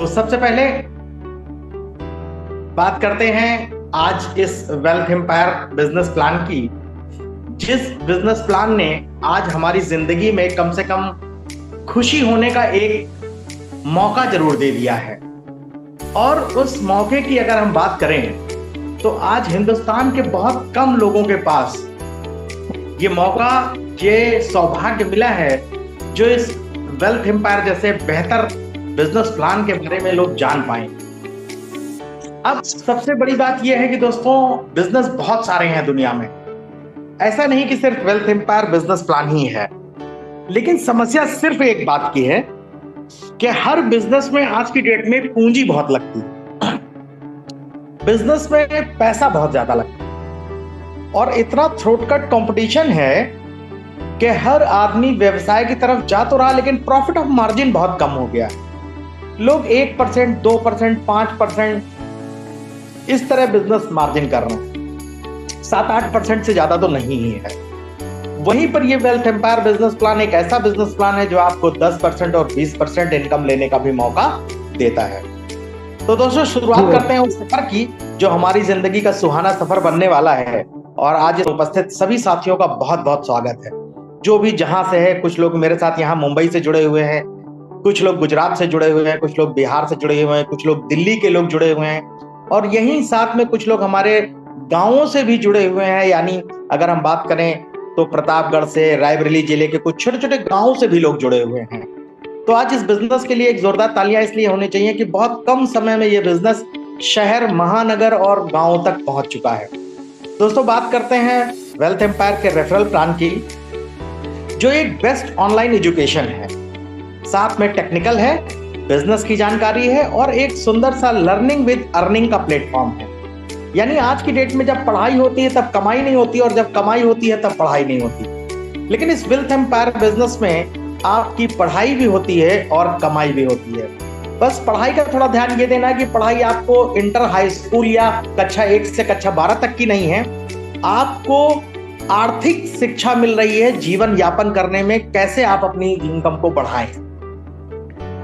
तो सबसे पहले बात करते हैं आज इस वेल्थ एम्पायर बिजनेस प्लान की, जिस बिजनेस प्लान ने आज हमारी जिंदगी में कम से कम खुशी होने का एक मौका जरूर दे दिया है। और उस मौके की अगर हम बात करें तो आज हिंदुस्तान के बहुत कम लोगों के पास ये मौका, ये सौभाग्य मिला है जो इस वेल्थ एम्पायर जैसे बेहतर बिजनेस प्लान के बारे में लोग जान पाए। अब सबसे बड़ी बात यह है कि दोस्तों, बिजनेस बहुत सारे हैं दुनिया में, ऐसा नहीं कि सिर्फ वेल्थ एम्पायर बिजनेस प्लान ही है। लेकिन समस्या सिर्फ एक बात की है कि हर बिजनेस में आज की डेट में पूंजी बहुत लगती है, बिजनेस में पैसा बहुत ज्यादा लगता है और इतना थ्रोटकट कंपटीशन है कि हर आदमी व्यवसाय की तरफ जा तो रहा, लेकिन प्रॉफिट ऑफ मार्जिन बहुत कम हो गया है। लोग 1%, 2%, 5% इस तरह बिजनेस मार्जिन कर रहे हैं, 7-8% से ज्यादा तो नहीं ही है। वहीं पर ये वेल्थ एम्पायर बिजनेस प्लान एक ऐसा बिजनेस प्लान है जो आपको 10% और 20% इनकम लेने का भी मौका देता है। तो दोस्तों, शुरुआत करते हैं उस सफर की जो हमारी जिंदगी का सुहाना सफर बनने वाला है। और आज उपस्थित सभी साथियों का बहुत बहुत स्वागत है, जो भी जहां से है। कुछ लोग मेरे साथ यहाँ मुंबई से जुड़े हुए हैं, कुछ लोग गुजरात से जुड़े हुए हैं, कुछ लोग बिहार से जुड़े हुए हैं, कुछ लोग दिल्ली के लोग जुड़े हुए हैं और यहीं साथ में कुछ लोग हमारे गांवों से भी जुड़े हुए हैं। यानी अगर हम बात करें तो प्रतापगढ़ से, रायबरेली जिले के कुछ छोटे छोटे गांवों से भी लोग जुड़े हुए हैं। तो आज इस बिजनेस के लिए एक जोरदार तालियां इसलिए होनी चाहिए कि बहुत कम समय में ये बिजनेस शहर, महानगर और गांवों तक पहुंच चुका है। दोस्तों, बात करते हैं वेल्थ एम्पायर के रेफरल प्लान की, जो एक बेस्ट ऑनलाइन एजुकेशन है, साथ में टेक्निकल है, बिजनेस की जानकारी है और एक सुंदर सा लर्निंग विद अर्निंग का प्लेटफॉर्म है। यानी आज की डेट में जब पढ़ाई होती है तब कमाई नहीं होती और जब कमाई होती है तब पढ़ाई नहीं होती। लेकिन इस वेल्थ एम्पायर बिजनेस में आपकी पढ़ाई भी होती है और कमाई भी होती है। बस पढ़ाई का थोड़ा ध्यान ये देना है कि पढ़ाई आपको इंटर हाई स्कूल या कक्षा 1 से कक्षा 12 तक की नहीं है। आपको आर्थिक शिक्षा मिल रही है जीवन यापन करने में, कैसे आप अपनी इनकम को बढ़ाएं।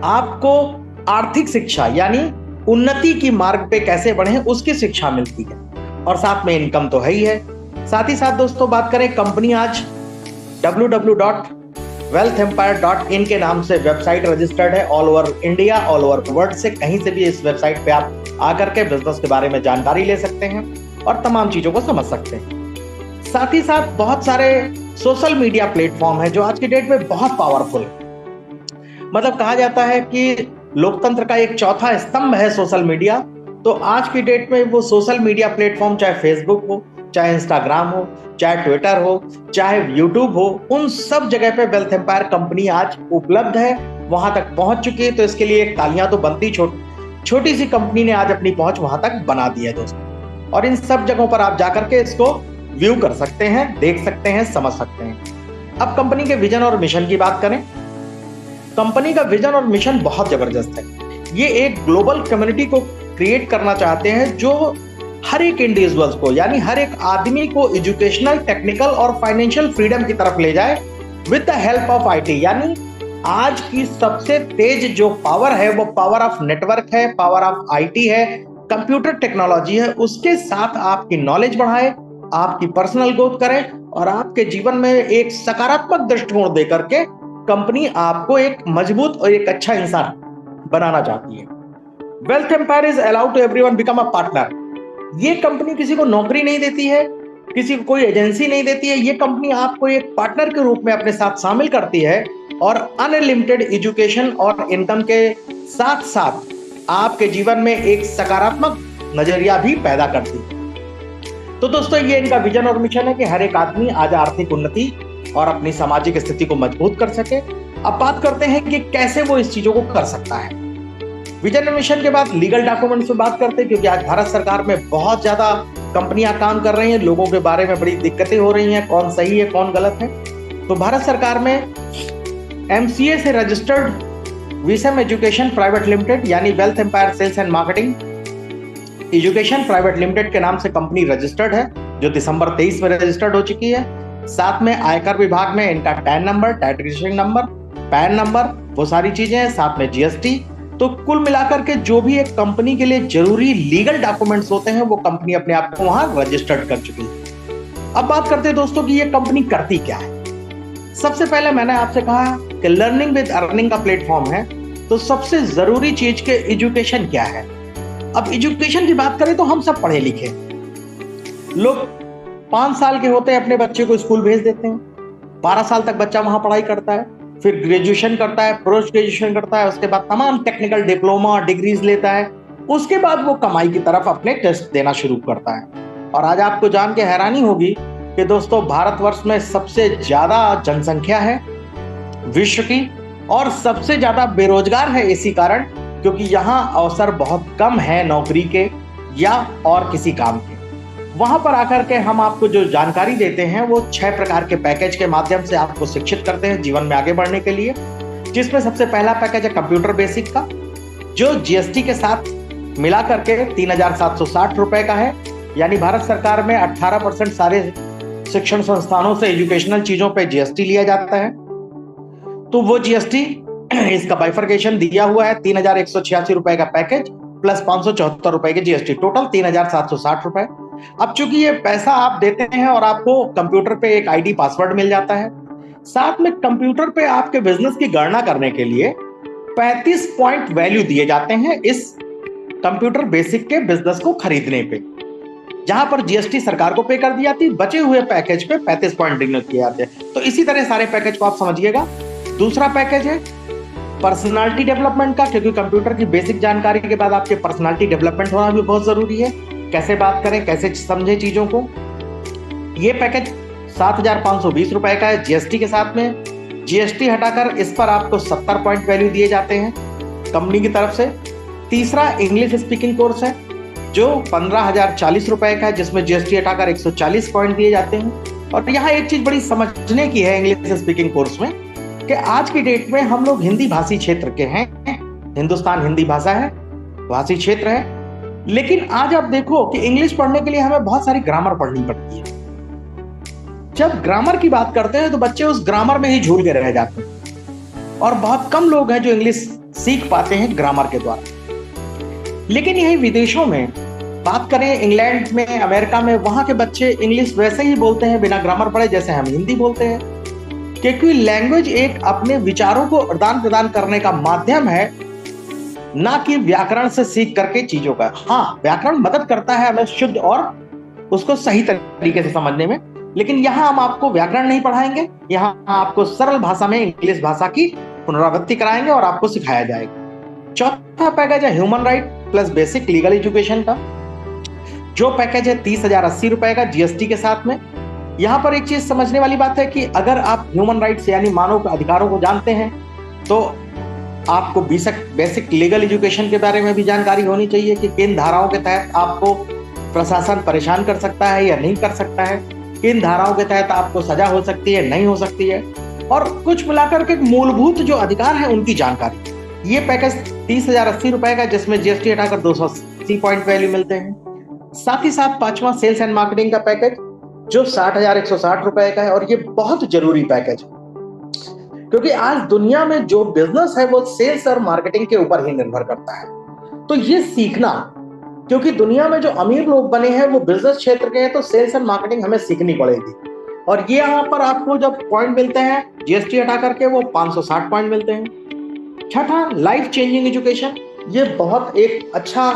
आपको आर्थिक शिक्षा यानी उन्नति की मार्ग पे कैसे बढ़े उसकी शिक्षा मिलती है और साथ में इनकम तो है ही है। साथ ही साथ दोस्तों, बात करें, कंपनी आज www.wealthempire.in के नाम से वेबसाइट रजिस्टर्ड है all over India, all over world से। कहीं से भी इस वेबसाइट पे आप आकर के बिजनेस के बारे में जानकारी ले सकते हैं और तमाम चीजों को समझ सकते हैं। साथ ही साथ बहुत सारे सोशल मीडिया प्लेटफॉर्म है जो आज की डेट में बहुत पावरफुल है। मतलब कहा जाता है कि लोकतंत्र का एक चौथा स्तंभ है सोशल मीडिया। तो आज की डेट में वो सोशल मीडिया प्लेटफॉर्म, चाहे फेसबुक हो, चाहे इंस्टाग्राम हो, चाहे ट्विटर हो, चाहे यूट्यूब हो, उन सब जगह पे वेल्थ एम्पायर कंपनी आज उपलब्ध है, वहां तक पहुंच चुकी है। तो इसके लिए एक तालियां तो बनती। छोटी सी कंपनी ने आज अपनी पहुंच वहां तक बना दी है दोस्तों। और इन सब जगहों पर आप जाकर के इसको व्यू कर सकते हैं, देख सकते हैं, समझ सकते हैं। अब कंपनी के विजन और मिशन की बात करें। कंपनी का विजन और मिशन बहुत जबरदस्त है। ये एक ग्लोबल कम्युनिटी को क्रिएट करना चाहते हैं जो हर एक इंडिविजुअल्स को, यानी हर एक आदमी को एजुकेशनल, टेक्निकल और फाइनेंशियल फ्रीडम की तरफ ले जाए with the help of IT. यानी आज की सबसे तेज जो पावर है वो पावर ऑफ नेटवर्क है, पावर ऑफ आईटी है, कंप्यूटर टेक्नोलॉजी है। उसके साथ आपकी नॉलेज बढ़ाए, आपकी पर्सनल ग्रोथ करे और आपके जीवन में एक सकारात्मक दृष्टिकोण देकर के कंपनी आपको एक मजबूत और एक अच्छा इंसान बनाना चाहती है। Wealth Empire is allowed to everyone become a partner. ये कंपनी किसी को नौकरी नहीं देती है, किसी को कोई एजेंसी नहीं देती है। ये कंपनी आपको एक पार्टनर के रूप में अपने साथ शामिल करती है और अनलिमिटेड एजुकेशन और इनकम के साथ साथ आपके जीवन में एक सकारात्मक नजरिया भी पैदा करती है। तो दोस्तों, ये इनका विजन और मिशन है कि हर एक आदमी आज आर्थिक उन्नति और अपनी सामाजिक स्थिति को मजबूत कर सके। अब बात करते हैं कि कैसे वो इस चीजों को कर सकता है। विजन और मिशन के बाद लीगल डॉक्यूमेंट्स पे बात करते हैं, क्योंकि आज भारत सरकार में बहुत ज्यादा कंपनियां काम कर रही हैं, लोगों के बारे में बड़ी दिक्कतें हो रही हैं, कौन सही है कौन गलत है। तो भारत सरकार में MCA से रजिस्टर्ड विसम एजुकेशन प्राइवेट लिमिटेड यानी Wealth Empire sales and marketing education private limited के नाम से कंपनी रजिस्टर्ड है, जो दिसंबर 23 में रजिस्टर्ड हो चुकी है। साथ में आयकर विभाग में इनका tan number, taxation number, pan number, वो सारी चीजें हैं। साथ में GST तो कुल मिलाकर के जो भी एक कंपनी के लिए जरूरी लीगल डॉक्यूमेंट्स होते हैं वो कंपनी अपने आप को वहां रजिस्टर्ड कर चुकी है। अब बात करते हैं दोस्तों कि ये कंपनी करती क्या है। सबसे पहले मैंने आपसे कहा कि लर्निंग विद अर्निंग का प्लेटफॉर्म है, तो सबसे जरूरी चीज के एजुकेशन क्या है। अब एजुकेशन की बात करें तो हम सब पढ़े लिखे लोग 5 साल के होते हैं अपने बच्चे को स्कूल भेज देते हैं, 12 साल तक बच्चा वहां पढ़ाई करता है, फिर ग्रेजुएशन करता है, पोस्ट ग्रेजुएशन करता है, उसके बाद तमाम टेक्निकल डिप्लोमा डिग्रीज लेता है, उसके बाद वो कमाई की तरफ अपने टेस्ट देना शुरू करता है। और आज आपको जान के हैरानी होगी कि दोस्तों भारतवर्ष में सबसे ज्यादा जनसंख्या है विश्व की, और सबसे ज्यादा बेरोजगार है इसी कारण क्योंकि यहाँ अवसर बहुत कम है नौकरी के या और किसी काम के। वहां पर आकर के हम आपको जो जानकारी देते हैं वो 6 प्रकार के पैकेज के माध्यम से आपको शिक्षित करते हैं जीवन में आगे बढ़ने के लिए, जिसमें सबसे पहला पैकेज है कंप्यूटर बेसिक का, जो जीएसटी के साथ मिला करके 3,760 रुपए का है। यानी भारत सरकार में 18% सारे शिक्षण संस्थानों से एजुकेशनल चीजों पे जीएसटी लिया जाता है, तो वो जीएसटी इसका बाइफर्केशन दिया हुआ है। 3,186 रुपए का पैकेज प्लस 574 रुपए के जीएसटी, टोटल 3,760 रुपए। अब चूंकि ये पैसा आप देते हैं और आपको कंप्यूटर पे एक आईडी पासवर्ड मिल जाता है, साथ में कंप्यूटर पे आपके बिजनेस की गणना करने के लिए 35 पॉइंट वैल्यू दिए जाते हैं इस कंप्यूटर बेसिक के बिजनेस को खरीदने पे, जहां पर जीएसटी सरकार को पे कर दी जाती है, बचे हुए पैकेज पे 35 पॉइंट डिनर किए जाते हैं। तो इसी तरह सारे पैकेज को आप समझिएगा। दूसरा पैकेज है पर्सनालिटी डेवलपमेंट का, क्योंकि कंप्यूटर की बेसिक जानकारी के बाद आपके पर्सनालिटी डेवलपमेंट होना भी बहुत जरूरी है, कैसे बात करें, कैसे समझे चीजों को। ये पैकेज 7,520 रुपए का है जीएसटी के साथ में। जीएसटी हटाकर इस पर आपको 70 पॉइंट वैल्यू दिए जाते हैं कंपनी की तरफ से। तीसरा इंग्लिश स्पीकिंग कोर्स है जो 15,040 रुपए का है, जिसमें जीएसटी हटाकर 140 पॉइंट दिए जाते हैं। और यहाँ एक चीज बड़ी समझने की है इंग्लिश स्पीकिंग कोर्स में कि आज की डेट में हम लोग हिंदी भाषी क्षेत्र के हैं, हिंदुस्तान हिंदी भाषा है, भाषी क्षेत्र है, लेकिन आज आप देखो कि इंग्लिश पढ़ने के लिए हमें बहुत सारी ग्रामर पढ़नी पड़ती है। जब ग्रामर की बात करते हैं तो बच्चे उस ग्रामर में ही झूल के रह जाते हैं और बहुत कम लोग हैं जो इंग्लिश सीख पाते हैं ग्रामर के द्वारा। लेकिन यही विदेशों में बात करें, इंग्लैंड में, अमेरिका में, वहां के बच्चे इंग्लिश वैसे ही बोलते हैं बिना ग्रामर पढ़े जैसे हम हिंदी बोलते हैं, क्योंकि लैंग्वेज एक अपने विचारों को आदान प्रदान करने का माध्यम है, ना कि व्याकरण से सीख करके चीजों का। हाँ, व्याकरण मदद करता है हमें शुद्ध और उसको सही तरीके से समझने में, लेकिन यहाँ हम आपको व्याकरण नहीं पढ़ाएंगे, यहाँ आपको सरल भाषा में इंग्लिश भाषा की पुनरावृत्ति कराएंगे और आपको सिखाया जाएगा। चौथा पैकेज है human right plus basic legal education का, जो पैकेज है 30,080 रुपए का जीएसटी के साथ में। यहाँ पर एक चीज समझने वाली बात है कि अगर आप ह्यूमन राइट्स यानी मानव अधिकारों को जानते हैं तो आपको बेसिक लीगल एजुकेशन के बारे में भी जानकारी होनी चाहिए कि किन धाराओं के तहत आपको प्रशासन परेशान कर सकता है या नहीं कर सकता है, किन धाराओं के तहत आपको सजा हो सकती है, नहीं हो सकती है, और कुछ मिलाकर के मूलभूत जो अधिकार है उनकी जानकारी। ये पैकेज 30,080 रुपए का, जिसमें जीएसटी हटाकर 280 पॉइंट वैल्यू मिलते हैं। साथ ही साथ पांचवा सेल्स एंड मार्केटिंग का पैकेज जो 60,160 रुपए का है, और ये बहुत जरूरी पैकेज है क्योंकि आज दुनिया में जो बिजनेस है वो सेल्स और मार्केटिंग के ऊपर ही निर्भर करता है। तो ये सीखना, क्योंकि दुनिया में जो अमीर लोग बने हैं वो बिजनेस क्षेत्र के हैं, तो सेल्स एंड मार्केटिंग हमें सीखनी पड़ेगी। और ये यहाँ पर आपको जब पॉइंट मिलते हैं जीएसटी हटा करके वो 560 पॉइंट मिलते हैं। छठा लाइफ चेंजिंग एजुकेशन, ये बहुत एक अच्छा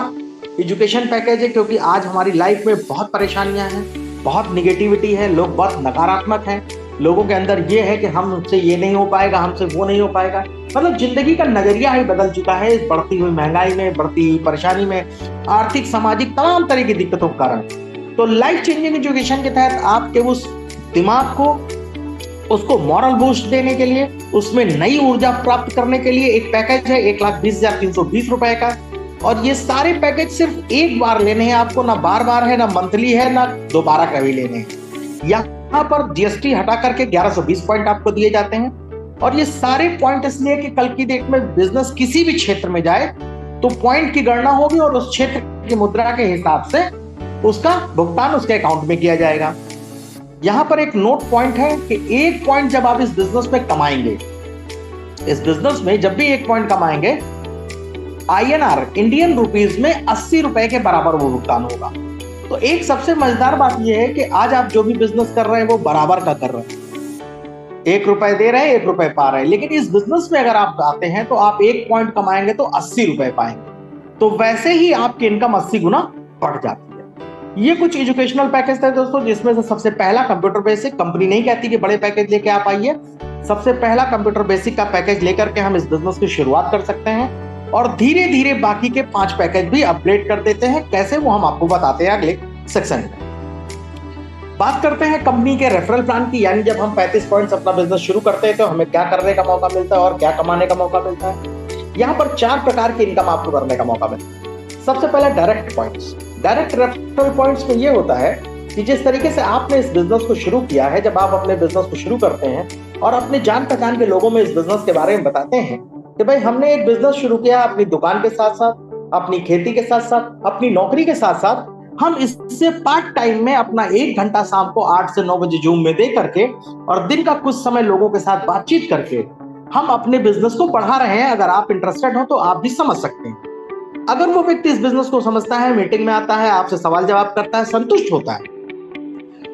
एजुकेशन पैकेज है क्योंकि आज हमारी लाइफ में बहुत परेशानियां हैं, बहुत निगेटिविटी है, लोग बहुत नकारात्मक हैं, लोगों के अंदर ये है कि हमसे ये नहीं हो पाएगा, हमसे वो नहीं हो पाएगा, मतलब जिंदगी का नजरिया ही बदल चुका है इस बढ़ती हुई महंगाई में, बढ़ती हुई परेशानी में, आर्थिक सामाजिक तमाम तरह की दिक्कतों के कारण। तो लाइफ चेंजिंग एजुकेशन के तहत आपके उस दिमाग को, उसको मॉरल बूस्ट देने के लिए, उसमें नई ऊर्जा प्राप्त करने के लिए एक पैकेज है 1,20,320 रुपए का। और ये सारे पैकेज सिर्फ एक बार लेने हैं आपको, ना बार बार है, ना मंथली है, ना दोबारा कभी लेने हैं। यहाँ पर जीएसटी हटा करके 1120 पॉइंट आपको दिए जाते हैं। और ये सारे पॉइंट इसलिए कि कल की डेट में बिजनेस किसी भी क्षेत्र में जाए तो पॉइंट की गणना होगी और उस क्षेत्र की मुद्रा के हिसाब से उसका भुगतान उसके अकाउंट में किया जाएगा। यहाँ पर एक नोट पॉइंट है कि एक पॉइंट जब आप इस बिजनेस में कमाएंगे, इस बिजनेस में जब भी एक पॉइंट कमाएंगे INR इंडियन रुपीज में 80 रुपए के बराबर वो भुगतान होगा। तो एक सबसे मजेदार बात यह है कि आज आप जो भी बिजनेस कर रहे हैं वो बराबर का कर रहे हैं, 1 रुपए दे रहे हैं 1 रुपए पा रहे हैं। लेकिन इस बिजनेस में अगर आप आते हैं तो आप 1 पॉइंट कमाएंगे तो 80 रुपए पाएंगे, तो वैसे ही आपकी इनकम 80 गुना बढ़ जाती है। ये कुछ एजुकेशनल पैकेज थे दोस्तों, जिसमें से सबसे पहला कंप्यूटर बेसिक, कंपनी नहीं कहती कि बड़े पैकेज लेके आप आइए, सबसे पहला कंप्यूटर बेसिक का पैकेज लेकर के हम इस बिजनेस की शुरुआत कर सकते हैं और धीरे धीरे बाकी के 5 पैकेज भी अपग्रेड कर देते हैं। कैसे, वो हम आपको बताते हैं अगले सेक्शन में। बात करते हैं कंपनी के रेफरल प्लान की, यानी जब हम 35 पॉइंट्स अपना बिजनेस शुरू करते हैं तो हमें क्या करने का मौका मिलता है और क्या कमाने का मौका मिलता है। यहाँ पर 4 प्रकार की इनकम आपको करने का मौका मिलता है। सबसे पहले direct points. Direct referral points में ये होता है कि जिस तरीके से आपने इस बिजनेस को शुरू किया है, जब आप अपने बिजनेस को शुरू करते हैं और अपने जान पहचान के लोगों में इस बिजनेस के बारे में बताते हैं कि भाई हमने एक बिजनेस शुरू किया, अपनी दुकान के साथ साथ, अपनी खेती के साथ साथ, अपनी नौकरी के साथ साथ, हम इससे पार्ट टाइम में अपना 1 घंटा शाम को 8 से 9 बजे जूम में दे करके और दिन का कुछ समय लोगों के साथ बातचीत करके हम अपने बिजनेस को बढ़ा रहे हैं। अगर आप इंटरेस्टेड हो तो आप भी समझ सकते हैं। अगर वो व्यक्ति इस बिजनेस को समझता है, मीटिंग में आता है, आपसे सवाल जवाब करता है, संतुष्ट होता है,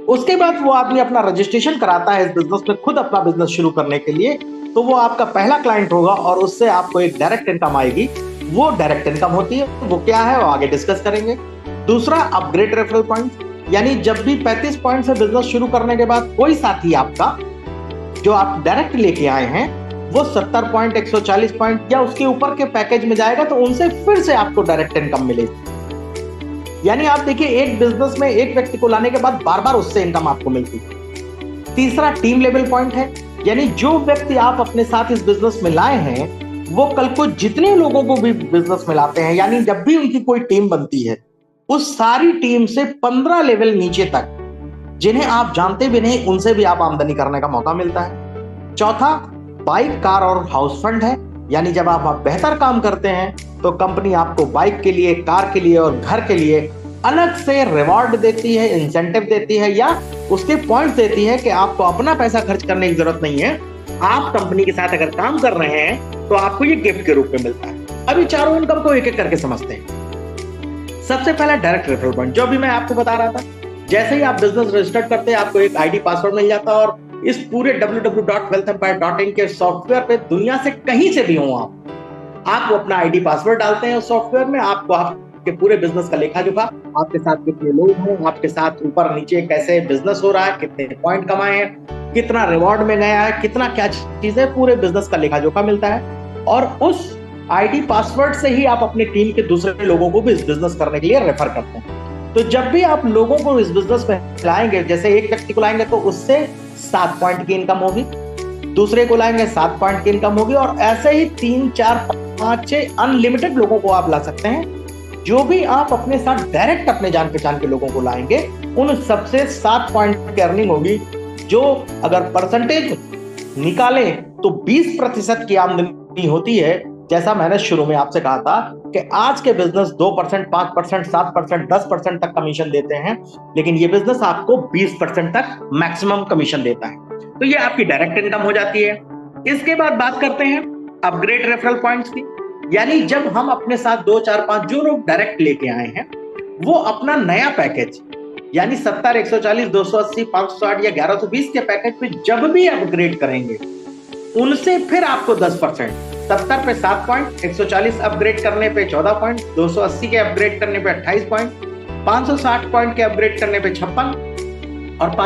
उसके बाद वो आदमी अपना रजिस्ट्रेशन कराता है इस बिजनेस में खुद अपना बिजनेस शुरू करने के लिए, तो वो आपका पहला क्लाइंट होगा और उससे आपको एक डायरेक्ट इनकम आएगी। वो डायरेक्ट इनकम होती है, वो क्या है वो आगे डिस्कस करेंगे। दूसरा, अपग्रेड रेफरल पॉइंट, यानी जब भी 35 पॉइंट से बिजनेस शुरू करने के बाद कोई साथी आपका जो आप डायरेक्ट लेके आए हैं वो 70 पॉइंट, 140 पॉइंट या उसके ऊपर के पैकेज में जाएगा तो उनसे फिर से आपको डायरेक्ट इनकम मिलेगी। यानी आप देखिए, एक बिजनेस में एक व्यक्ति को लाने के बाद बार बार उससे इनकम आपको मिलती है। तीसरा, टीम लेवल पॉइंट है, यानी जो व्यक्ति आप अपने साथ इस बिजनेस में लाए हैं वो कल को जितने लोगों को भी बिजनेस में लाते हैं, यानी जब भी उनकी कोई टीम बनती है उस सारी टीम से 15 लेवल नीचे तक जिन्हें आप जानते भी नहीं उनसे भी आप आमदनी करने का मौका मिलता है। चौथा, बाइक, कार और हाउस फंड है, यानी जब आप बेहतर काम करते हैं तो कंपनी आपको बाइक के लिए, कार के लिए और घर के लिए अलग से रिवॉर्ड देती है, इंसेंटिव देती है या उसके पॉइंट्स देती है कि आपको अपना पैसा खर्च करने की जरूरत नहीं है। आप कंपनी के साथ अगर काम कर रहे हैं तो आपको ये गिफ्ट के रूप में मिलता है। अभी चारों इनकम को एक एक करके समझते हैं। सबसे पहला डायरेक्ट रेफरल पॉइंट, जो भी मैं आपको बता रहा था, जैसे ही आप बिजनेस रजिस्टर करते हैं आपको एक आईडी पासवर्ड मिल जाता है और इस पूरे www.wealthempire.in के सॉफ्टवेयर पे दुनिया से कहीं से भी हो आप अपना आईडी पासवर्ड डालते हैं उस सॉफ्टवेयर में, आपको आपके पूरे बिजनेस का लेखा जोखा, आपके साथ कितने लोग हैं, आपके साथ ऊपर नीचे कैसे बिजनेस हो रहा है, कितने पॉइंट कमाए हैं, कितना रिवॉर्ड में गया है, कितना क्या चीज है, पूरे बिजनेस का लेखा जोखा मिलता है। और उस आईडी पासवर्ड से ही आप अपने टीम के दूसरे लोगों को भी इस बिजनेस करने के लिए रेफर करते हैं। तो जब भी आप लोगों को इस बिजनेस में लाएंगे, जैसे एक व्यक्ति को लाएंगे तो उससे 7 पॉइंट की इनकम होगी, दूसरे को लाएंगे 7 पॉइंट की इनकम होगी, और ऐसे ही 3, 4, 5, 6 अनलिमिटेड लोगों को आप ला सकते हैं। जो भी आप अपने साथ डायरेक्ट अपने जान पहचान के लोगों को लाएंगे उन सबसे 7 पॉइंट की अर्निंग होगी, जो अगर परसेंटेज निकालें तो 20% की आमदनी होती है। जैसा मैंने शुरू में आपसे कहा था कि आज के बिजनेस 2%, 5%, 7%, 10% तक कमीशन देते हैं, लेकिन ये बिजनेस आपको 20% तक मैक्सिमम कमीशन देता है। तो ये आपकी डायरेक्ट इनकम हो जाती है। इसके बाद बात करते हैं अपग्रेड रेफरल पॉइंट्स की, यानी जब हम अपने साथ 2, 4, 5 जो लोग डायरेक्ट लेके आए हैं वो अपना नया पैकेज यानी 70, 140, 280, 560 या 1120 के पैकेज पे जब भी अपग्रेड करेंगे उनसे फिर आपको 10%, 70 पे 7 पॉइंट, 140 अपग्रेड करने पे 14 पॉइंट, 280 के अपग्रेड करने पे 28 पॉइंट, 560 पॉइंट के अपग्रेड करने पे 56 और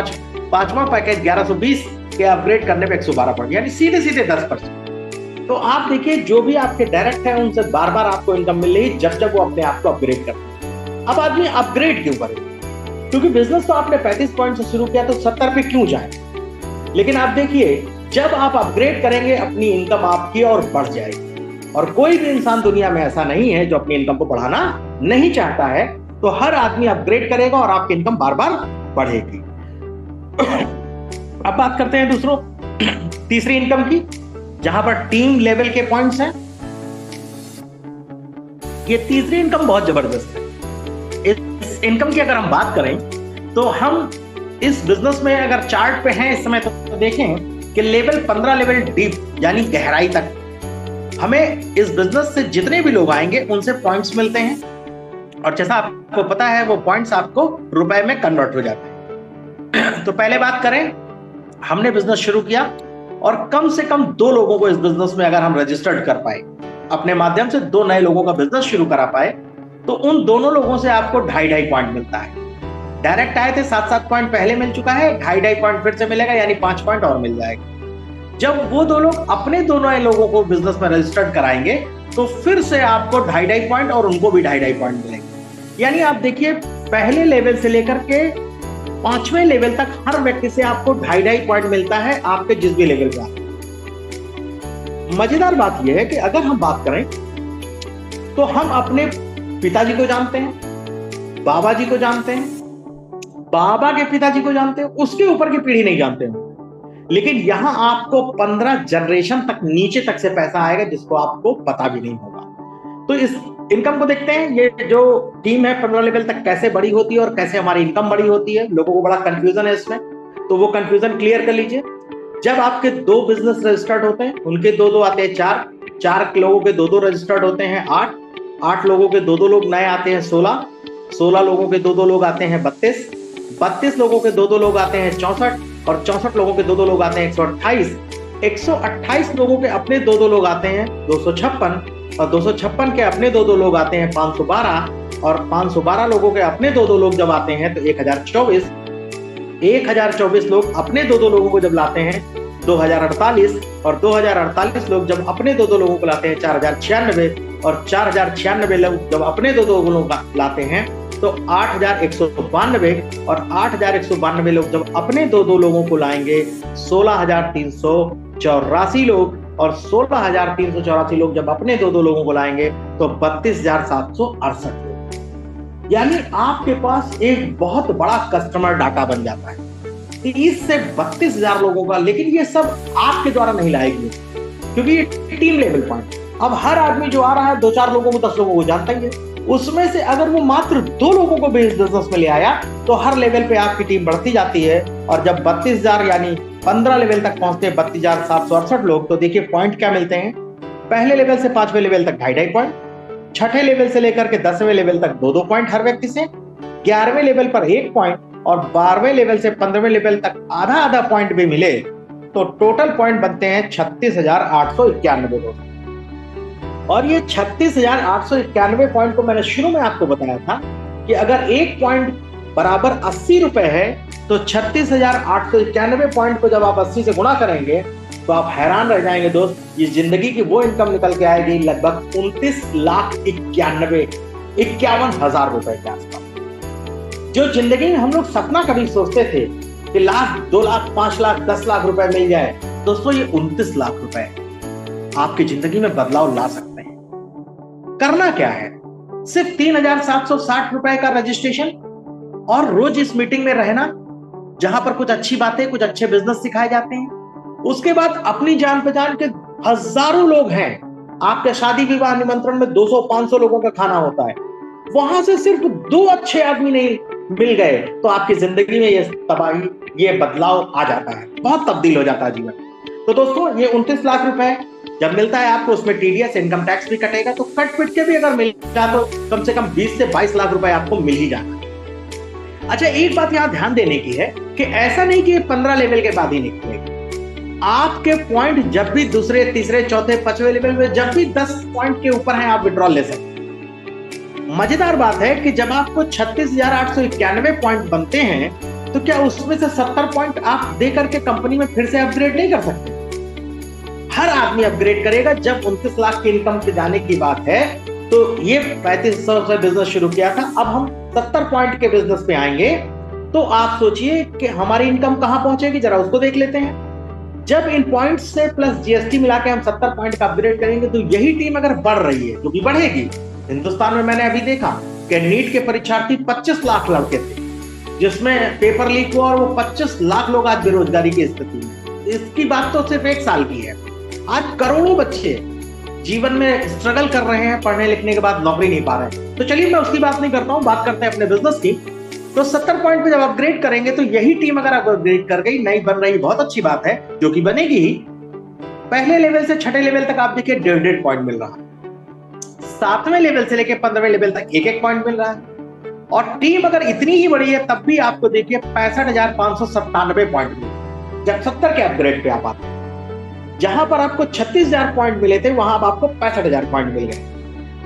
पांचवा पैकेज 1120 के अपग्रेड करने पे 112 पॉइंट, यानी सीधे सीधे 10%। तो आप देखिए, जो भी आपके डायरेक्ट है उनसे बार बार आपको इनकम मिल रही जब जब वो अपने आप को अपग्रेड करते हैं। अब आदमी अपग्रेड क्यों करे? क्योंकि बिजनेस तो आपने 35 पॉइंट से शुरू किया तो 70 पे क्यों जाए? लेकिन आप देखिए, जब आप अपग्रेड करेंगे अपनी इनकम आपकी और बढ़ जाएगी। और कोई भी इंसान दुनिया में ऐसा नहीं है जो अपनी इनकम को बढ़ाना नहीं चाहता है। तो हर आदमी अपग्रेड करेगा और आपकी इनकम बार बार बढ़ेगी। अब बात करते हैं तीसरी इनकम की, जहां पर टीम लेवल के पॉइंट्स हैं। ये तीसरी इनकम बहुत जबरदस्त है। इस इनकम की अगर हम बात करें तो हम इस बिजनेस में अगर चार्ट पे हैं इस समय तो देखें कि लेवल 15 लेवल डीप यानी गहराई तक हमें इस बिजनेस से जितने भी लोग आएंगे उनसे पॉइंट्स मिलते हैं, और जैसा आपको पता है वो पॉइंट्स आपको रुपए में कन्वर्ट हो जाते हैं। तो पहले बात करें, हमने बिजनेस शुरू किया और कम से कम 2 लोगों को इस बिजनेस में अगर हम रजिस्टर्ड कर पाए, अपने माध्यम से 2 नए लोगों का बिजनेस शुरू करा पाए, तो उन दोनों लोगों से आपको 2.5 पॉइंट मिलता है। डायरेक्ट आए थे 7 पॉइंट पहले मिल चुका है, 2.5 पॉइंट फिर से मिलेगा, यानी 5 पॉइंट और मिल जाएगा। जब वो 2 लोग अपने 2 नए लोगों को बिजनेस में रजिस्टर्ड कराएंगे तो फिर से आपको 2.5 पॉइंट और उनको भी 2.5 पॉइंट मिलेंगे। यानी आप देखिए, पहले लेवल से लेकर के 5वें लेवल तक हर व्यक्ति से आपको 2.5 पॉइंट मिलता है, आपके जिस भी लेवल पे आते हैं। मजेदार बात यह है कि अगर हम बात करें तो हम अपने पिताजी को जानते हैं, बाबा जी को जानते हैं, बाबा के पिताजी को जानते हैं, उसके ऊपर की पीढ़ी नहीं जानते हैं। लेकिन यहां आपको 15 जनरेशन तक नीचे तक से पैसा आएगा जिसको आपको पता भी नहीं होगा। तो इस इनकम को देखते हैं, ये जो टीम है 15 लेवल तक कैसे बड़ी होती है और कैसे हमारी इनकम बड़ी होती है। लोगों को बड़ा कंफ्यूजन है इसमें, तो वो कंफ्यूजन क्लियर कर लीजिए। जब आपके 2 बिजनेस रजिस्टर्ड होते हैं, उनके 2-2 आते हैं 4 लोगों के 2-2 रजिस्टर्ड होते हैं 8 लोगों के 2-2 लोग नए आते हैं 16 लोगों के 2-2 लोग आते हैं 32 लोगों के 2-2 लोग आते हैं 64, और 64 लोगों के 2-2 लोग आते हैं 128 लोगों के अपने 2-2 लोग आते हैं 256, और 256 के अपने 2-2 लोग आते हैं 512, और 512 लोगों के अपने 2-2 लोग जब आते हैं तो 1024 लोग अपने 2-2 लोगों को जब लाते हैं 2048, और 2048 लोग जब अपने 2-2 लोगों को लाते हैं 4096, और 4096 लोग जब अपने 2-2 लोगों को लाते हैं तो 8192, और 8192 लोग जब अपने 2-2 लोगों को लाएंगे 16384 लोग, और 16384 लोग जब अपने 2-2 लोगों को लाएंगे तो 32768 लोग। यानी आपके पास एक बहुत बड़ा कस्टमर डाटा बन जाता है 30 से 32,000 लोगों का। लेकिन ये सब आपके द्वारा नहीं लाएगी, क्योंकि ये टीम लेवल पॉइंट। अब हर आदमी जो आ रहा है 2-4 लोगों को 10 लोगों को जानता ही है, उसमें से अगर वो मात्र 2 लोगों को भी इस बिजनेस में ले आया तो हर लेवल पे आपकी टीम बढ़ती जाती है। और जब 32,000 यानी 15 लेवल तक पहुंचते हैं 32,768 लोग, तो देखिए पॉइंट क्या मिलते हैं। पहले लेवल से 5वें लेवल तक 2.5 पॉइंट, 6ठे लेवल से लेकर के 10वें लेवल तक 2-2 पॉइंट हर व्यक्ति से, 11वें लेवल पर 1 पॉइंट, और 12वें लेवल से 15वें लेवल तक आधा पॉइंट भी मिले तो टोटल पॉइंट बनते हैं 36,891 लोग। और ये 36,891 पॉइंट को मैंने शुरू में आपको बताया था कि अगर 1 पॉइंट बराबर 80 रुपए है तो 36,891 पॉइंट को जब आप 80 से गुणा करेंगे तो आप हैरान रह जाएंगे दोस्त। ये जिंदगी की वो इनकम निकल के आएगी लगभग 29,51,000 रुपए के आसपास। जो जिंदगी में हम लोग सपना कभी सोचते थे कि लाख, 2 लाख, 5 लाख, 10 लाख रुपए मिल जाए, दोस्तों ये 29 लाख रुपए आपकी जिंदगी में बदलाव ला सकते हैं। करना क्या है, सिर्फ 3,760 रुपए का रजिस्ट्रेशन और रोज इस मीटिंग में रहना जहां पर कुछ अच्छी बातें, कुछ अच्छे बिजनेस सिखाए जाते हैं। उसके बाद अपनी जान पहचान के हजारों लोग हैं, आपके शादी विवाह निमंत्रण में 200-500 लोगों का खाना होता है, वहां से सिर्फ 2 अच्छे आदमी नहीं मिल गए तो आपकी जिंदगी में ये तबाही, ये बदलाव आ जाता है, बहुत तब्दील हो जाता है जीवन। तो दोस्तों ये 29 लाख रुपए जब मिलता है आपको, उसमें टीडीएस, इनकम टैक्स भी कटेगा, तो कट पिट के भी अगर मिल जाए तो कम से कम 20 से 22 लाख रुपए आपको मिल ही जाना है। अच्छा, एक बात यहां ध्यान देने की है कि ऐसा नहीं कि 15 लेवल के बाद ही निकलेगी। आपके पॉइंट जब भी दूसरे, तीसरे, चौथे, 5वें लेवल में जब भी 10 पॉइंट के ऊपर है आप विड्रॉल ले सकते हैं। मजेदार बात है कि जब आपको 36,891 पॉइंट बनते हैं तो क्या उसमें से 70 पॉइंट आप दे करके कंपनी में फिर से अपग्रेड नहीं कर सकते? हर आदमी अपग्रेड करेगा। जब 29 लाख की इनकम पे जाने की बात है तो ये 3500 से बिजनेस शुरू किया था, अब हम 70 पॉइंट के बिजनेस पे आएंगे तो आप सोचिए कि हमारी इनकम कहां पहुंचेगी, जरा उसको देख लेते हैं। जब इन पॉइंट्स से प्लस जीएसटी मिला के हम 70 पॉइंट का अपग्रेड करेंगे तो यही टीम अगर बढ़ रही है, क्योंकि बढ़ेगी। हिंदुस्तान में मैंने अभी देखा कि नीट के परीक्षार्थी 25 लाख लड़के थे जिसमें पेपर लीक हुआ और वो 25 लाख लोग आज बेरोजगारी की स्थिति में। इसकी बात तो सिर्फ 1 साल की है। आज करोड़ों बच्चे जीवन में स्ट्रगल कर रहे हैं, पढ़ने लिखने के बाद नौकरी नहीं पा रहे हैं। तो चलिए मैं उसकी बात नहीं करता हूं, बात करते हैं अपने बिजनेस की। तो 70 पॉइंट पे जब अपग्रेड करेंगे तो यही टीम अगर अपग्रेड कर गई, नई बन रही, बहुत अच्छी बात है, जो कि बनेगी ही। पहले लेवल से छठे लेवल तक आप देखिए 1.5 पॉइंट मिल रहा है, 7वें लेवल से लेकर 15वें लेवल तक 1 पॉइंट मिल रहा है। और टीम अगर इतनी ही बड़ी है तब भी आपको देखिए 65,597 पॉइंट मिले जब 70 के अपग्रेड पे आप आते हैं। जहां पर आपको 36,000 पॉइंट मिले थे वहां अब आपको 65,000 पॉइंट मिल गए।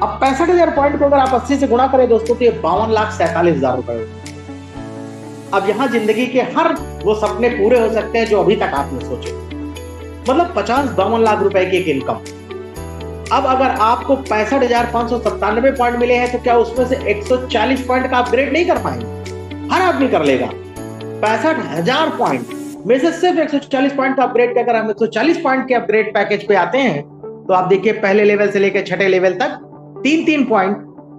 अब 65,000 पॉइंट को अगर आप 80 से गुणा करें दोस्तों तो ये 52,47,000 रुपए होते। अब यहां जिंदगी के हर वो सपने पूरे हो सकते हैं जो अभी तक आपने सोचे, मतलब 50-52 लाख रुपए की एक इनकम। अब अगर आपको 65,597 पॉइंट मिले हैं तो क्या उसमें से 140 पॉइंट का अपग्रेड नहीं कर पाएंगे? हर आदमी कर लेगा। 65,000 पॉइंट में से सिर्फ 140 पॉइंट का अपग्रेड के अगर हम 140 पॉइंट के अपग्रेड पैकेज पे आते हैं तो आप देखिए पहले लेवल से लेकर छठे लेवल तक 3-3 पॉइंट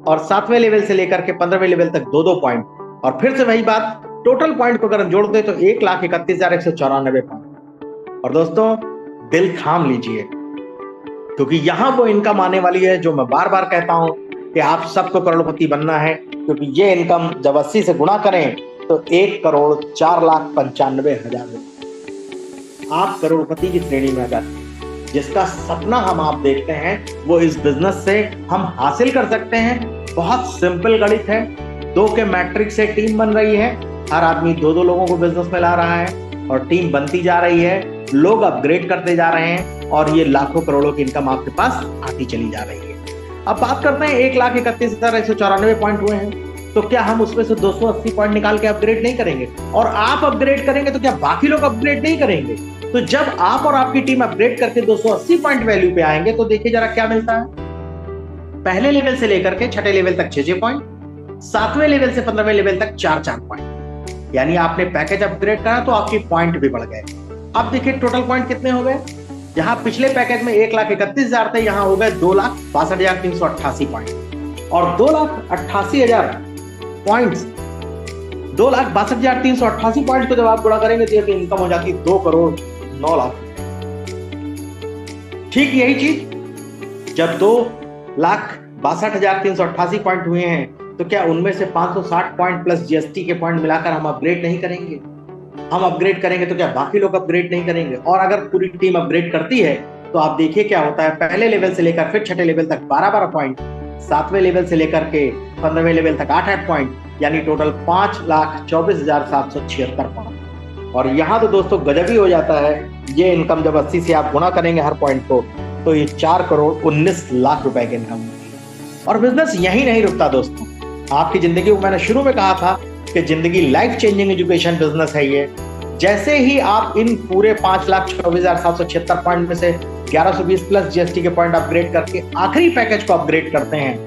और 7वें लेवल से लेकर के 15वें लेवल तक 2-2 पॉइंट। और फिर से वही बात, टोटल पॉइंट को अगर हम जोड़ दें तो 1,31,194 पॉइंट। और दोस्तों दिल थाम लीजिए क्योंकि यहां वो इनकम आने वाली है जो मैं बार बार कहता हूं कि आप सबको करोड़पति बनना है, क्योंकि ये इनकम जब 80 से गुणा करें तो 1,04,95,000 आप करोड़पति की श्रेणी में आ जाते हैं। जिसका सपना हम आप देखते हैं वो इस बिजनेस से हम हासिल कर सकते हैं। बहुत सिंपल गणित है, 2 के मैट्रिक्स से टीम बन रही है, हर आदमी 2-2 लोगों को बिजनेस में ला रहा है और टीम बनती जा रही है, लोग अपग्रेड करते जा रहे हैं और ये लाखों करोड़ों की इनकम आपके पास आती चली जा रही है। अब बात करते हैं 1,31,194 पॉइंट हुए हैं तो क्या हम उसमें से 280 पॉइंट निकाल के अपग्रेड नहीं करेंगे? और आप अपग्रेड करेंगे तो क्या बाकी लोग अपग्रेड नहीं करेंगे? तो जब आप और आपकी टीम अपग्रेड करके 280 पॉइंट वैल्यू पे आएंगे तो देखिए जरा क्या मिलता है। पहले लेवल से लेकर के छठे लेवल तक 6-6 पॉइंट, 7वें लेवल से 15वें लेवल तक 4-4 पॉइंट। यानी आपने पैकेज अपग्रेड करा तो आपकी पॉइंट भी बढ़ गए। अब देखिए टोटल पॉइंट कितने हो गए। जहां पिछले पैकेज में 1,31,000 थे, यहां हो गए 2,62,388 पॉइंट। और 2,88,000 पॉइंट्स 2,62,388 पॉइंट को जब आप गुणा करेंगे तो ये इनकम हो जाती 2,09,00,000। ठीक यही चीज जब 2,62,388 पॉइंट हुए हैं तो क्या उनमें से 560 पॉइंट प्लस जीएसटी के पॉइंट मिलाकर हम अपग्रेड नहीं करेंगे? हम अपग्रेड करेंगे तो क्या बाकी लोग अपग्रेड नहीं करेंगे? और अगर पूरी टीम अपग्रेड करती है तो आप देखिए क्या होता है। पहले लेवल से लेकर फिर छठे लेवल तक 12-12 पॉइंट, 7वें लेवल से लेकर के 15वें लेवल तक 8-8 पॉइंट, यानी टोटल 5,24,776 पॉइंट। और यहाँ तो दोस्तों गजब ही हो जाता है। ये इनकम जब 80 से आप गुणा करेंगे हर पॉइंट को तो ये 4,19,00,000 रुपए की इनकम होती है। और बिजनेस यही नहीं रुकता दोस्तों। आपकी जिंदगी को मैंने शुरू में कहा था कि जिंदगी लाइफ चेंजिंग एजुकेशन बिजनेस है ये। जैसे ही आप इन पूरे 5,24,776 पॉइंट में से 1,120 प्लस जीएसटी के पॉइंट अपग्रेड करके आखिरी पैकेज को अपग्रेड करते हैं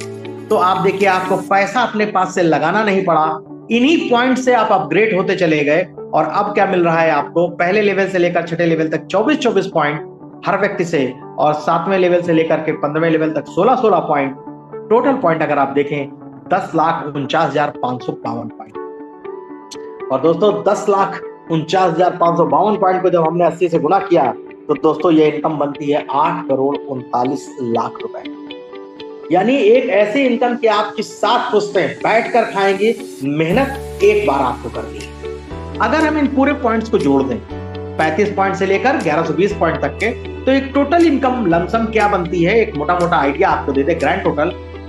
तो आप देखिए आपको पैसा अपने पास से लगाना नहीं पड़ा। इन्हीं पॉइंट से आप अपग्रेड होते चले गए और अब क्या मिल रहा है आपको? पहले लेवल से लेकर छठे लेवल तक 24-24 पॉइंट हर व्यक्ति से, और 7वें लेवल से लेकर के 15वें लेवल तक 16-16 पॉइंट। टोटल पॉइंट अगर आप देखें 10,49,552 पॉइंट। और दोस्तों 10,49,552 पॉइंट को जब हमने 80 से गुना किया तो दोस्तों ये इनकम बनती है 8,39,00,000 रुपए। यानी एक ऐसी इनकम कि आपकी 7 पुश्तें बैठकर खाएंगी, मेहनत एक बार आपको करनी है। अगर हम इन पूरे पॉइंट्स को जोड़ दें 35 पॉइंट से लेकर 1,120 पॉइंट तक के तो एक टोटल इनकम लमसम क्या बनती है, एक मोटा मोटा आइडिया आपको दे दे। ग्रैंड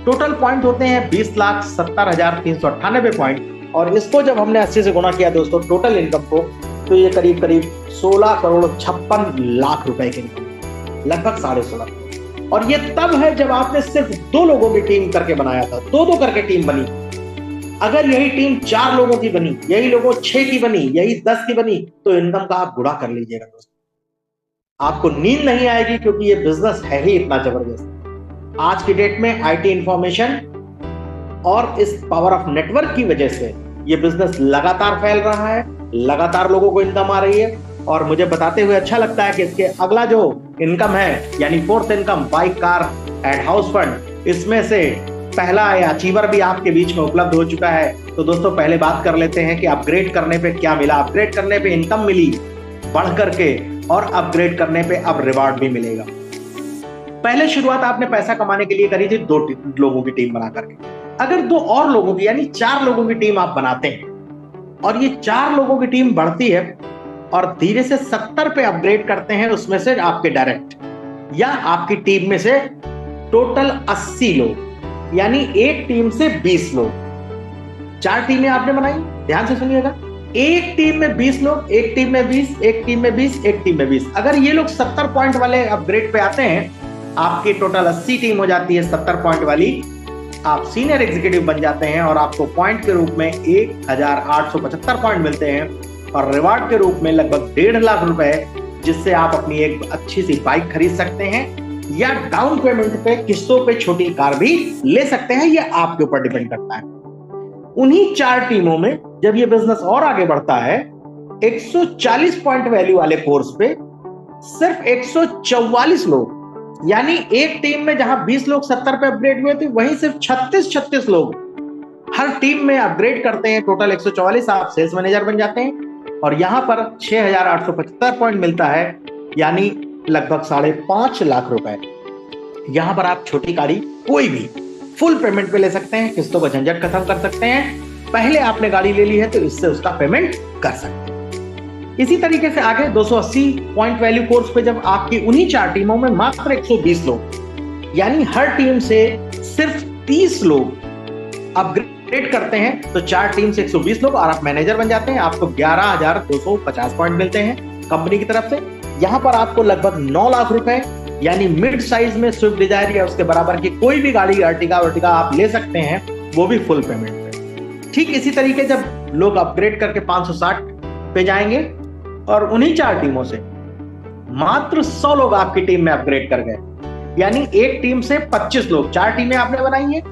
टोटल पॉइंट होते हैं 20,70,398 पॉइंट। और इसको जब हमने 80 से गुणा किया दोस्तों टोटल इनकम को तो ये करीब 16,56,00,000 रुपए की इनकम, लगभग 16.5 करोड़। और ये तब है जब आपने सिर्फ 2 लोगों की टीम करके बनाया था, 2-2 करके टीम बनी। अगर यही टीम 4 लोगों की बनी, यही लोगों 6 की बनी, यही 10 की बनी तो इनकम का आप गुणा कर लीजिएगा दोस्तों। आपको नींद नहीं आएगी क्योंकि ये बिजनेस है ही इतना जबरदस्त। आज की डेट में आईटी इंफॉर्मेशन और इस पावर ऑफ नेटवर्क की वजह से ये बिजनेस लगातार फैल रहा है, लगातार लोगों को इनकम आ रही है। और मुझे बताते हुए अच्छा लगता है कि इसके अगला जो इनकम है यानी 4th income, bike, car and house fund, इसमें से पहला अचीवर भी आपके बीच में उपलब्ध हो चुका है। तो दोस्तों पहले बात कर लेते हैं कि अपग्रेड करने पे क्या मिला। अपग्रेड करने पे इनकम मिली बढ़ करके और अपग्रेड करने पे अब रिवार्ड भी मिलेगा। पहले शुरुआत आपने पैसा कमाने के लिए करी थी 2 लोगों की टीम बना करके। अगर 2 और लोगों की यानी 4 लोगों की टीम आप बनाते हैं और ये 4 लोगों की टीम बढ़ती है और धीरे से 70 पे अपग्रेड करते हैं, उसमें से आपके डायरेक्ट या आपकी टीम में से टोटल 80 लोग, यानी एक टीम से 20 लोग। 4 टीमें आपने बनाई, ध्यान से सुनिएगा, एक टीम में 20 लोग, एक टीम में 20, एक टीम में 20, एक टीम में 20। अगर ये लोग 70 पॉइंट वाले अपग्रेड पे आते हैं, आपकी टोटल 80 टीम हो जाती है 70 पॉइंट वाली, आप सीनियर एग्जीक्यूटिव बन जाते हैं और आपको पॉइंट के रूप में 1875 पॉइंट मिलते हैं और रिवार्ड के रूप में लगभग 1.5 लाख रुपए, जिससे आप अपनी एक अच्छी सी बाइक खरीद सकते हैं या डाउन पेमेंट पे किस्तों पे छोटी कार भी ले सकते हैं। ये आपके ऊपर डिपेंड करता है। उन्हीं 4 टीमों में जब ये बिजनेस और आगे बढ़ता है, 140 पॉइंट वैल्यू वाले कोर्स पे सिर्फ 144 लोग, यानी एक टीम में जहां 20 लोग 70 पे अपग्रेड हुए थे, वहीं सिर्फ 36 लोग हर टीम में अपग्रेड करते हैं। टोटल 144, आप सेल्स मैनेजर बन जाते हैं और यहां पर 6875 पॉइंट मिलता है, यानी लगभग 5.5 लाख रुपए। यहां पर आप छोटी गाड़ी कोई भी फुल पेमेंट पे ले सकते हैं, किस्तों का झंझट खत्म कर सकते हैं। पहले आपने गाड़ी ले ली है तो इससे उसका पेमेंट कर सकते हैं। इसी तरीके से आगे 280 पॉइंट वैल्यू कोर्स पे जब आपकी उन्हीं 4 टीमों में मात्र 120 लोग, यानी हर टीम से सिर्फ 30 लोग अपग्रेड करते हैं, तो 4 टीम से 120 लोग और आप मैनेजर बन जाते हैं। आपको 11,250 पॉइंट मिलते हैं कंपनी की तरफ से। यहां पर आपको लगभग 9 लाख रुपए, यानी मिड साइज में स्विफ्ट डिजायर या उसके बराबर की कोई भी गाड़ी, अर्टिगा आप ले सकते हैं, वो भी फुल पेमेंट पे। ठीक इसी तरीके जब लोग अपग्रेड करके 560 पे जाएंगे और उन्हीं 4 टीमों से मात्र 100 लोग आपकी टीम में अपग्रेड कर गए, यानी एक टीम से 25 लोग, 4 टीमें आपने बनाई हैं,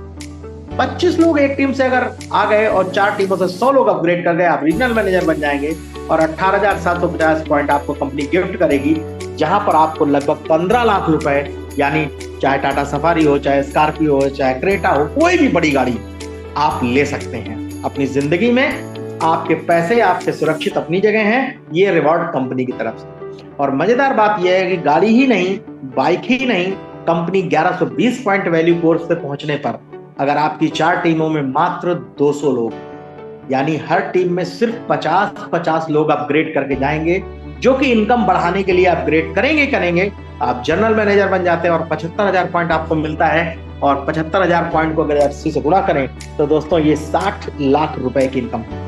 25 लोग एक टीम से अगर आ गए और 4 टीमों से 100 लोग अपग्रेड कर गए, आप रीजनल मैनेजर बन जाएंगे और 18,750 पॉइंट आपको कंपनी गिफ्ट करेगी, जहां पर आपको लगभग 15 लाख रुपए, यानी चाहे टाटा सफारी हो, चाहे स्कॉर्पियो हो, चाहे क्रेटा हो, कोई भी बड़ी गाड़ी आप ले सकते हैं अपनी जिंदगी में। आपके पैसे आपके सुरक्षित अपनी जगह हैं, ये रिवॉर्ड कंपनी की तरफ से। और मजेदार बात यह है कि गाड़ी ही नहीं, बाइक ही नहीं, कंपनी 1120 पॉइंट वैल्यू कोर्स पे पहुंचने पर अगर आपकी 4 टीमों में मात्र 200 लोग, यानी हर टीम में सिर्फ 50 लोग अपग्रेड करके जाएंगे, जो कि इनकम बढ़ाने के लिए अपग्रेड करेंगे, आप जनरल मैनेजर बन जाते हैं और 75,000 पॉइंट आपको मिलता है। और 75,000 पॉइंट को अगर 80 से गुणा करें तो दोस्तों ये 60 लाख रुपए की इनकम है।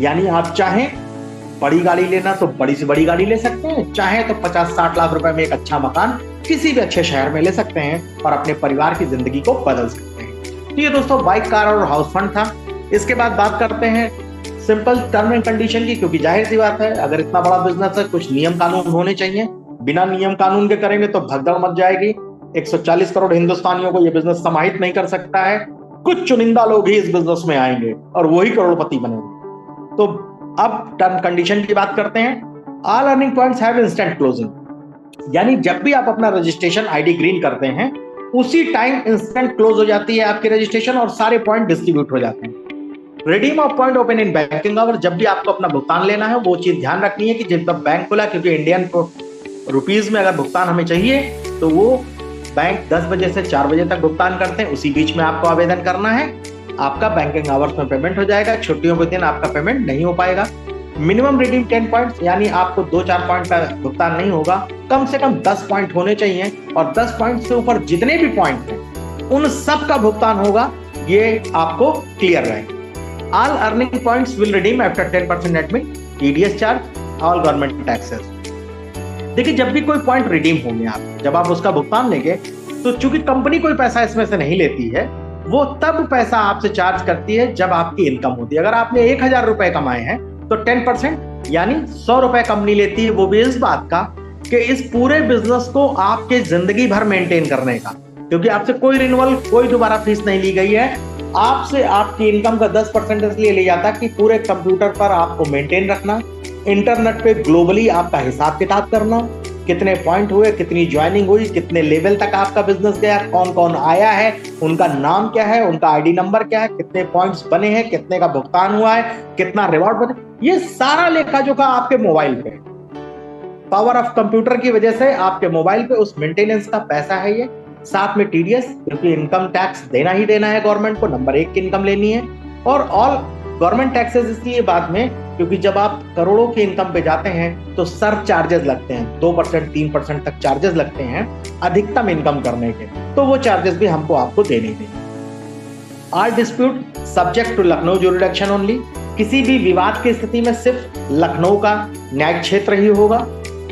यानी आप चाहें बड़ी गाड़ी लेना तो बड़ी से बड़ी गाड़ी ले सकते हैं, चाहे तो 50-60 लाख रुपए में एक अच्छा मकान किसी भी अच्छे शहर में ले सकते हैं और अपने परिवार की जिंदगी को बदल सकते हैं। तो ये दोस्तों बाइक, कार और हाउस फंड था। इसके बाद बात करते हैं सिंपल टर्म एंड कंडीशन की, क्योंकि जाहिर सी बात है अगर इतना बड़ा बिजनेस है कुछ नियम कानून होने चाहिए। बिना नियम कानून के करेंगे तो भगदड़ मच जाएगी। 140 करोड़ हिंदुस्तानियों को यह बिजनेस समाहित नहीं कर सकता है। कुछ चुनिंदा लोग ही इस बिजनेस में आएंगे और वही करोड़पति बनेंगे। तो अब टर्म कंडीशन की बात करते हैं। All earning points have instant closing, यानी जब भी आप अपना रजिस्ट्रेशन आईडी ग्रीन करते हैं उसी टाइम इंस्टेंट क्लोज हो जाती है आपकी रजिस्ट्रेशन और सारे पॉइंट डिस्ट्रीब्यूट हो जाते हैं। Redeem of point open in banking hour, जब भी आपको अपना भुगतान लेना है वो चीज ध्यान रखनी है कि जब तक बैंक खुला, क्योंकि इंडियन रुपीज में अगर भुगतान हमें चाहिए तो वो बैंक 10 बजे से 4 बजे तक भुगतान करते हैं, उसी बीच में आपको आवेदन करना है। आपका बैंकिंग आवर्स में पेमेंट हो जाएगा, छुट्टियों के दिन आपका पेमेंट नहीं हो पाएगा। मिनिमम रिडीम 10 पॉइंट्स, यानी आपको 2-4 पॉइंट का भुगतान नहीं होगा, कम से कम 10 पॉइंट होने चाहिए और 10 पॉइंट से ऊपर जितने भी पॉइंट हैं उन सब का भुगतान होगा, ये आपको क्लियर रहे। All earning points will redeem after 10% admin, TDS charge, all government taxes. देखिए जब भी कोई पॉइंट रिडीम होंगे आप, जब आप उसका भुगतान लेंगे तो चूंकि कंपनी कोई पैसा इसमें से नहीं लेती है, वो तब पैसा आपसे चार्ज करती है जब आपकी इनकम होती है। अगर आपने 1,000 रुपए कमाए हैं तो 10% यानी 100 रुपए कंपनी लेती है, वो भी इस बात का कि इस पूरे बिजनेस को आपके जिंदगी भर मेंटेन करने का, क्योंकि आपसे कोई रिन्यूअल, कोई दोबारा फीस नहीं ली गई है। आपसे आपकी इनकम का 10% इसलिए लिया जाता है कि पूरे कंप्यूटर पर आपको मेंटेन रखना, इंटरनेट पे ग्लोबली आपका हिसाब किताब करना, कितने पॉइंट हुए, कितनी ज्वाइनिंग हुई, कितने लेवल तक आपका बिजनेस गया, कौन कौन आया है, उनका नाम क्या है, उनका आईडी नंबर क्या है, कितने पॉइंट्स बने हैं, कितने का भुगतान हुआ है, कितना रिवॉर्ड बने, ये सारा लेखा जोखा आपके मोबाइल पे, पावर ऑफ कंप्यूटर की वजह से आपके मोबाइल पे उस मेंटेनेंस का पैसा है ये। साथ में टीडीएस, क्योंकि इनकम टैक्स देना ही देना है गवर्नमेंट को, नंबर 1 की इनकम लेनी है। और ऑल गवर्नमेंट टैक्सेस इसलिए बाद में क्योंकि जब आप करोड़ों के इनकम पे जाते हैं तो सर चार्जेस लगते हैं, 2% 3% तक चार्जेस लगते हैं अधिकतम इनकम करने के, तो वो चार्जेस भी हमको आपको देने देंगे। All dispute subject to Lucknow jurisdiction only। किसी भी विवाद की स्थिति में सिर्फ लखनऊ का न्यायिक क्षेत्र ही होगा।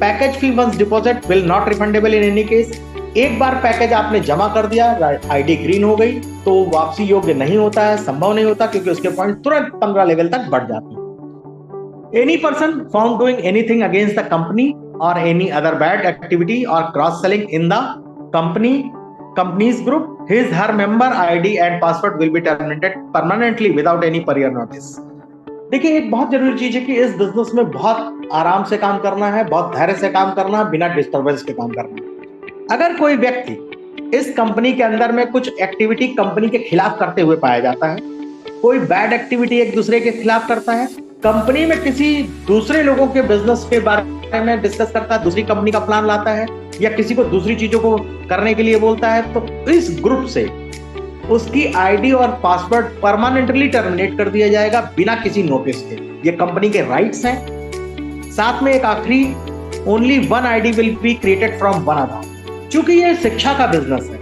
Package fee once deposit will not refundable in any case. एक बार पैकेज आपने जमा कर दिया, आईडी ग्रीन हो गई, तो वापसी योग्य नहीं होता है, संभव नहीं होता, क्योंकि उसके पॉइंट तुरंत 15 लेवल तक बढ़ जाती है। Any person found doing anything against the company और एनी अदर बैड एक्टिविटी और cross selling in the company's group, his her member ID and password will be terminated permanently without any prior notice। देखिए, एक बहुत जरूरी चीज है कि इस बिजनेस में बहुत आराम से काम करना है, बहुत धैर्य से काम करना है, बिना डिस्टर्बेंस के काम करना है। अगर कोई व्यक्ति इस कंपनी के अंदर में कुछ एक्टिविटी कंपनी के खिलाफ करते हुए पाया जाता है, कोई बैड एक्टिविटी एक दूसरे के खिलाफ करता है, कंपनी में किसी दूसरे लोगों के बिजनेस के बारे में डिस्कस करता है, दूसरी कंपनी का प्लान लाता है या किसी को दूसरी चीजों को करने के लिए बोलता है, तो इस ग्रुप से उसकी आईडी और पासवर्ड परमानेंटली टर्मिनेट कर दिया जाएगा बिना किसी नोटिस के। ये कंपनी के राइट्स हैं। साथ में एक आखिरी, only one ID will be created from one Aadhaar. चूंकि ये शिक्षा का बिजनेस है,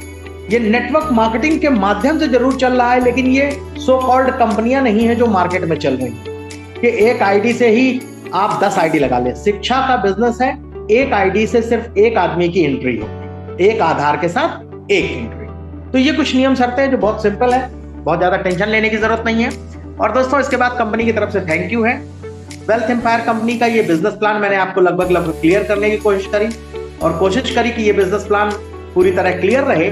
ये नेटवर्क मार्केटिंग के माध्यम से जरूर चल रहा है, लेकिन ये सो कॉल्ड कंपनियां नहीं है जो मार्केट में चल रही है कि एक आईडी से ही आप 10 आईडी लगा ले। शिक्षा का बिजनेस है, एक आईडी से सिर्फ एक आदमी की एंट्री होगी, एक आधार के साथ एक एंट्री। तो ये कुछ नियम शर्तें हैं जो बहुत सिंपल है, बहुत ज्यादा टेंशन लेने की जरूरत नहीं है। और दोस्तों, इसके बाद कंपनी की तरफ से थैंक यू है। वेल्थ एम्पायर कंपनी का ये बिजनेस प्लान मैंने आपको लगभग क्लियर करने की कोशिश करी और कोशिश करी कि ये बिजनेस प्लान पूरी तरह क्लियर रहे।